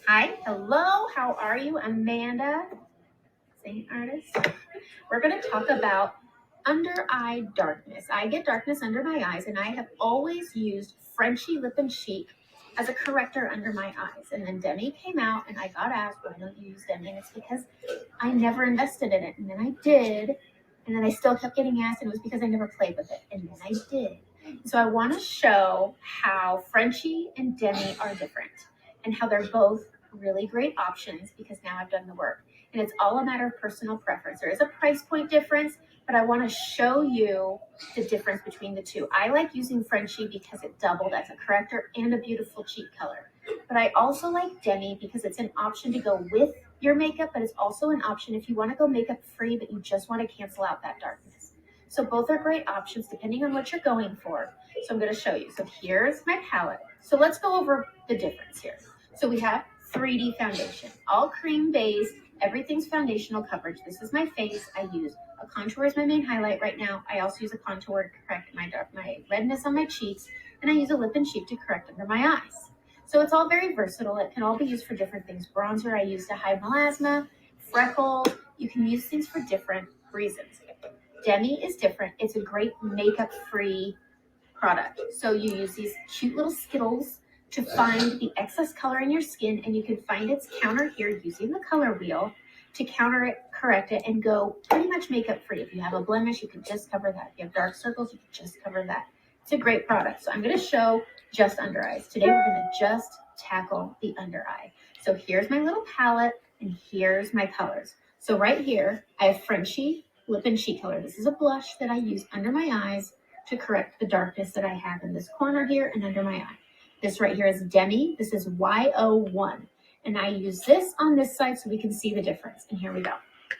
Hi, hello, how are you? Amanda, Seint Artist. We're going to talk about under eye darkness. I get darkness under my eyes, and I have always used Frenchie Lip and Cheek as a corrector under my eyes. And then Demi came out, and I got asked, why don't you use Demi? And it's because I never invested in it. And then I did, and then I still kept getting asked, and it was because I never played with it. And then I did. So I want to show how Frenchie and Demi are different and how they're both really great options because now I've done the work. And it's all a matter of personal preference. There is a price point difference, but I want to show you the difference between the two. I like using Frenchie because it doubled as a corrector and a beautiful cheek color. But I also like Demi because it's an option to go with your makeup, but it's also an option if you want to go makeup free, but you just want to cancel out that darkness. So both are great options depending on what you're going for. So I'm going to show you. So here's my palette. So let's go over the difference here. So we have 3D foundation, all cream based. Everything's foundational coverage. This is my face. I use a contour as my main highlight right now. I also use a contour to correct my redness on my cheeks, and I use a lip and cheek to correct under my eyes. So it's all very versatile. It can all be used for different things. Bronzer I use to hide melasma, freckles. You can use things for different reasons. Demi is different. It's a great makeup-free product. So you use these cute little Skittles to find the excess color in your skin, and you can find its counter here using the color wheel to counter it, correct it, and go pretty much makeup free. If you have a blemish, you can just cover that. If you have dark circles, you can just cover that. It's a great product. So I'm going to show just under eyes. Today we're going to just tackle the under eye. So here's my little palette, and here's my colors. So right here, I have Frenchie Lip and Cheek color. This is a blush that I use under my eyes to correct the darkness that I have in this corner here and under my eye. This right here is Demi. This is YO1. And I use this on this side so we can see the difference. And here we go.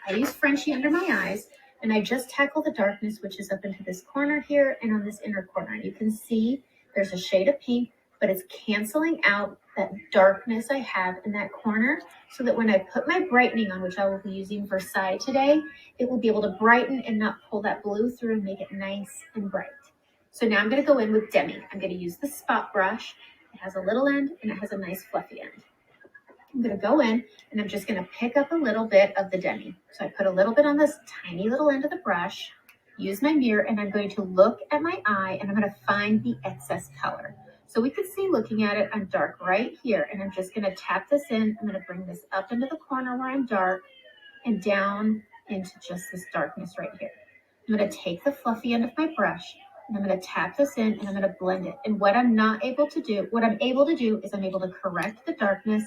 I use Frenchie under my eyes, and I just tackle the darkness, which is up into this corner here and on this inner corner. And you can see there's a shade of pink, but it's canceling out that darkness I have in that corner so that when I put my brightening on, which I will be using Versailles today, it will be able to brighten and not pull that blue through and make it nice and bright. So now I'm going to go in with Demi. I'm going to use the spot brush. It has a little end and it has a nice fluffy end. I'm going to go in and I'm just going to pick up a little bit of the Demi. So I put a little bit on this tiny little end of the brush, use my mirror, and I'm going to look at my eye and I'm going to find the excess color. So we can see looking at it, I'm dark right here, and I'm just going to tap this in. I'm going to bring this up into the corner where I'm dark and down into just this darkness right here. I'm going to take the fluffy end of my brush and I'm going to tap this in and I'm going to blend it. And what I'm able to do is I'm able to correct the darkness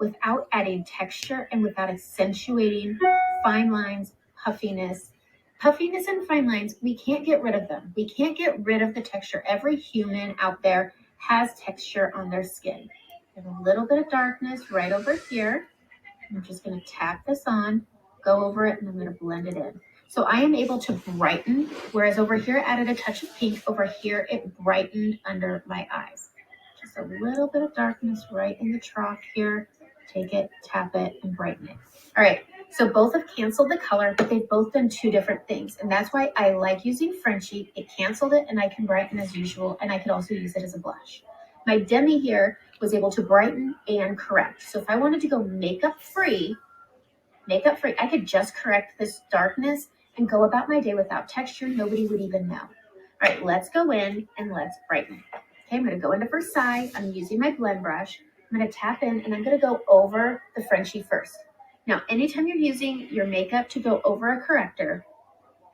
without adding texture and without accentuating fine lines, puffiness. Puffiness and fine lines, we can't get rid of them. We can't get rid of the texture. Every human out there has texture on their skin. I have a little bit of darkness right over here. I'm just going to tap this on, go over it, and I'm going to blend it in. So I am able to brighten, whereas over here I added a touch of pink. Over here it brightened under my eyes. Just a little bit of darkness right in the trough here. Take it, tap it, and brighten it. All right, so both have canceled the color, but they've both done two different things. And that's why I like using Frenchie. It canceled it, and I can brighten as usual, and I could also use it as a blush. My Demi here was able to brighten and correct. So if I wanted to go makeup free, I could just correct this darkness and go about my day without texture. Nobody would even know. All right, let's go in and let's brighten. Okay, I'm going to go into Versailles. I'm using my blend brush. I'm going to tap in and I'm going to go over the Frenchie first. Now, anytime you're using your makeup to go over a corrector,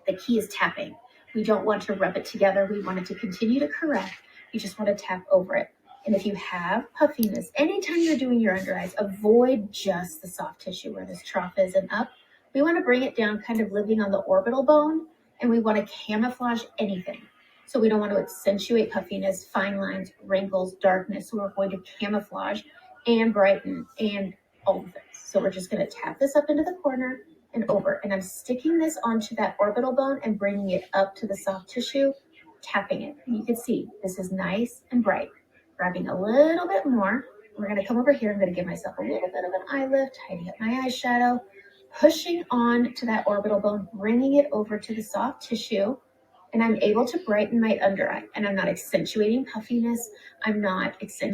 the key is tapping. We don't want to rub it together. We want it to continue to correct. You just want to tap over it. And if you have puffiness, anytime you're doing your under eyes, avoid just the soft tissue where this trough is and up. We want to bring it down, kind of living on the orbital bone, and we want to camouflage anything. So we don't want to accentuate puffiness, fine lines, wrinkles, darkness. So we're going to camouflage and brighten and all of this. So we're just going to tap this up into the corner and over. And I'm sticking this onto that orbital bone and bringing it up to the soft tissue, tapping it. And you can see this is nice and bright. Grabbing a little bit more. We're going to come over here. I'm going to give myself a little bit of an eye lift, tidy up my eyeshadow, pushing on to that orbital bone, bringing it over to the soft tissue. And I'm able to brighten my under eye. And I'm not accentuating puffiness. I'm not accentuating